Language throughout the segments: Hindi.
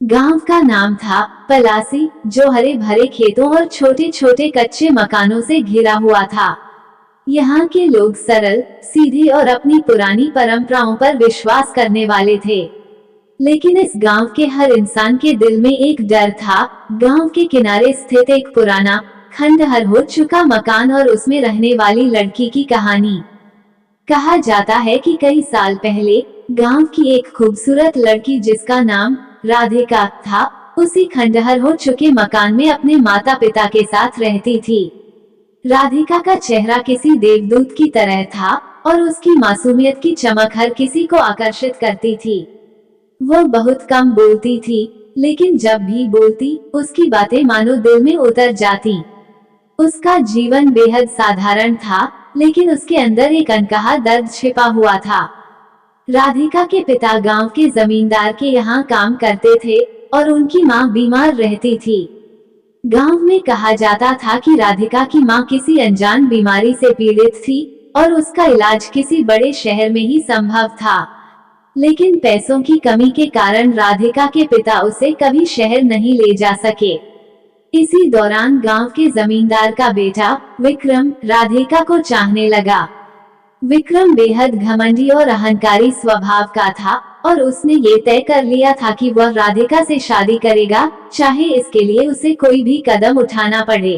गांव का नाम था पलासी, जो हरे भरे खेतों और छोटे छोटे कच्चे मकानों से घिरा हुआ था। यहाँ के लोग सरल, सीधे और अपनी पुरानी परंपराओं पर विश्वास करने वाले थे। लेकिन इस गांव के हर इंसान के दिल में एक डर था। गांव के किनारे स्थित एक पुराना, खंडहर हो चुका मकान और उसमें रहने वाली लड़की की कहानी। कहा जाता है कि कई साल पहले गांव की एक खूबसूरत लड़की, जिसका नाम राधिका था, उसी खंडहर हो चुके मकान में अपने माता पिता के साथ रहती थी। राधिका का चेहरा किसी देवदूत की तरह था और उसकी मासूमियत की चमक हर किसी को आकर्षित करती थी। वो बहुत कम बोलती थी, लेकिन जब भी बोलती, उसकी बातें मानो दिल में उतर जाती। उसका जीवन बेहद साधारण था, लेकिन उसके अंदर एक अनकहा दर्द छिपा हुआ था। राधिका के पिता गांव के जमींदार के यहाँ काम करते थे और उनकी माँ बीमार रहती थी। गांव में कहा जाता था कि राधिका की माँ किसी अनजान बीमारी से पीड़ित थी और उसका इलाज किसी बड़े शहर में ही संभव था। लेकिन पैसों की कमी के कारण राधिका के पिता उसे कभी शहर नहीं ले जा सके। इसी दौरान गांव के जमींदार का बेटा विक्रम राधिका को चाहने लगा। विक्रम बेहद घमंडी और अहंकारी स्वभाव का था और उसने ये तय कर लिया था कि वह राधिका से शादी करेगा, चाहे इसके लिए उसे कोई भी कदम उठाना पड़े।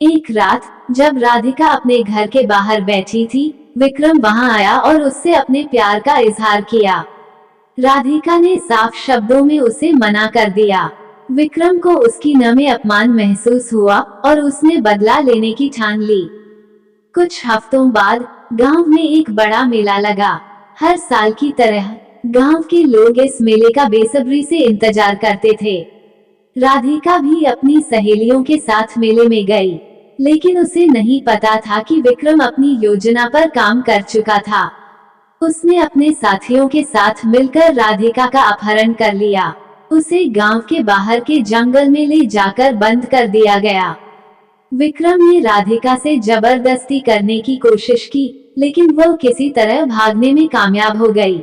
एक रात जब राधिका अपने घर के बाहर बैठी थी, विक्रम वहां आया और उससे अपने प्यार का इजहार किया। राधिका ने साफ शब्दों में उसे मना कर दिया। विक्रम को उसकी नम अपमान महसूस हुआ और उसने बदला लेने की ठान ली। कुछ हफ्तों बाद गांव में एक बड़ा मेला लगा। हर साल की तरह गांव के लोग इस मेले का बेसब्री से इंतजार करते थे। राधिका भी अपनी सहेलियों के साथ मेले में गई, लेकिन उसे नहीं पता था कि विक्रम अपनी योजना पर काम कर चुका था। उसने अपने साथियों के साथ मिलकर राधिका का अपहरण कर लिया। उसे गांव के बाहर के जंगल में ले जाकर बंद कर दिया गया। विक्रम ने राधिका से जबरदस्ती करने की कोशिश की, लेकिन वह किसी तरह भागने में कामयाब हो गई।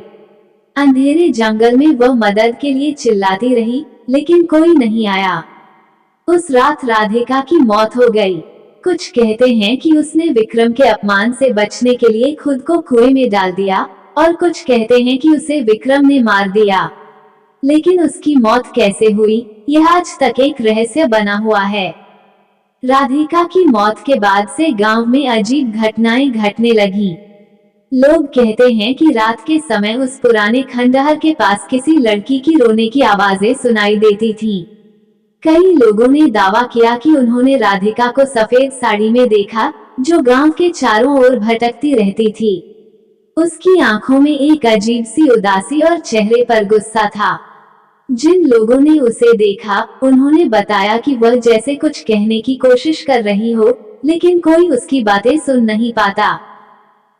अंधेरे जंगल में वह मदद के लिए चिल्लाती रही, लेकिन कोई नहीं आया। उस रात राधिका की मौत हो गई। कुछ कहते हैं कि उसने विक्रम के अपमान से बचने के लिए खुद को कुएं में डाल दिया और कुछ कहते हैं कि उसे विक्रम ने मार दिया। लेकिन उसकी मौत कैसे हुई, यह आज तक एक रहस्य बना हुआ है। राधिका की मौत के बाद से गांव में अजीब घटनाएं घटने लगी। लोग कहते हैं कि रात के समय उस पुराने खंडहर के पास किसी लड़की की रोने की आवाजें सुनाई देती थीं। कई लोगों ने दावा किया कि उन्होंने राधिका को सफेद साड़ी में देखा, जो गांव के चारों ओर भटकती रहती थी। उसकी आंखों में एक अजीब सी उदासी और चेहरे पर गुस्सा था। जिन लोगों ने उसे देखा, उन्होंने बताया कि वह जैसे कुछ कहने की कोशिश कर रही हो, लेकिन कोई उसकी बातें सुन नहीं पाता।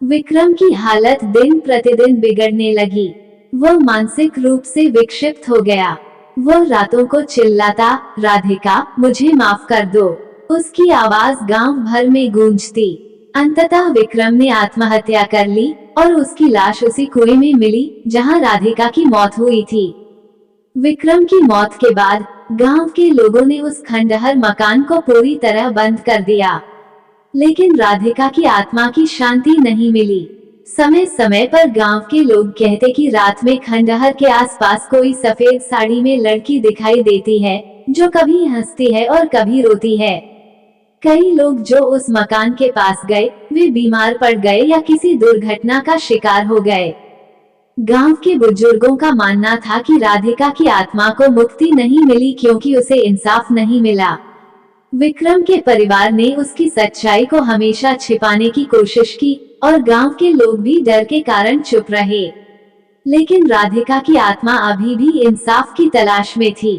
विक्रम की हालत दिन प्रतिदिन बिगड़ने लगी। वह मानसिक रूप से विक्षिप्त हो गया। वह रातों को चिल्लाता, राधिका, मुझे माफ कर दो। उसकी आवाज गांव भर में गूंजती। अंततः विक्रम ने आत्महत्या कर ली और उसकी लाश उसी कुएं में मिली जहां राधिका की मौत हुई थी। विक्रम की मौत के बाद गांव के लोगों ने उस खंडहर मकान को पूरी तरह बंद कर दिया, लेकिन राधिका की आत्मा की शांति नहीं मिली। समय समय पर गांव के लोग कहते कि रात में खंडहर के आसपास कोई सफेद साड़ी में लड़की दिखाई देती है, जो कभी हंसती है और कभी रोती है। कई लोग जो उस मकान के पास गए, वे बीमार पड़ गए या किसी दुर्घटना का शिकार हो गए। गांव के बुजुर्गों का मानना था कि राधिका की आत्मा को मुक्ति नहीं मिली क्योंकि उसे इंसाफ नहीं मिला। विक्रम के परिवार ने उसकी सच्चाई को हमेशा छिपाने की कोशिश की और गांव के लोग भी डर के कारण चुप रहे। लेकिन राधिका की आत्मा अभी भी इंसाफ की तलाश में थी।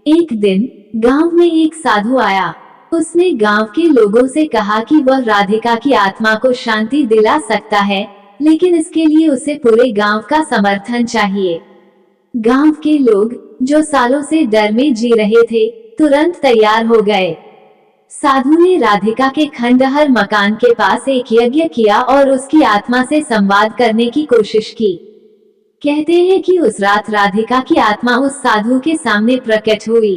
एक दिन गांव में एक साधु आया। उसने गांव के लोगों से कहा कि वह राधिका की आत्मा को शांति दिला सकता है, लेकिन इसके लिए उसे पूरे गांव का समर्थन चाहिए। गांव के लोग, जो सालों से डर में जी रहे थे, तुरंत तैयार हो गए। साधु ने राधिका के खंडहर मकान के पास एक यज्ञ किया और उसकी आत्मा से संवाद करने की कोशिश की। कहते हैं कि उस रात राधिका की आत्मा उस साधु के सामने प्रकट हुई।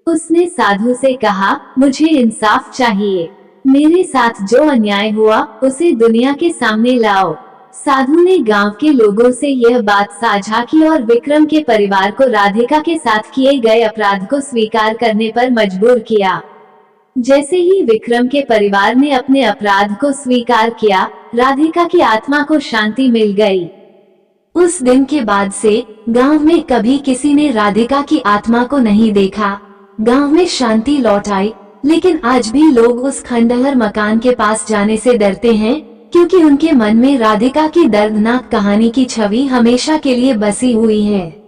उसने साधु से कहा, मुझे इंसाफ चाहिए, मेरे साथ जो अन्याय हुआ उसे दुनिया के सामने लाओ। साधु ने गांव के लोगों से यह बात साझा की और विक्रम के परिवार को राधिका के साथ किए गए अपराध को स्वीकार करने पर मजबूर किया। जैसे ही विक्रम के परिवार ने अपने अपराध को स्वीकार किया, राधिका की आत्मा को शांति मिल गई। उस दिन के बाद से गांव में कभी किसी ने राधिका की आत्मा को नहीं देखा। गांव में शांति लौट आई, लेकिन आज भी लोग उस खंडहर मकान के पास जाने से डरते हैं, क्योंकि उनके मन में राधिका की दर्दनाक कहानी की छवि हमेशा के लिए बसी हुई है।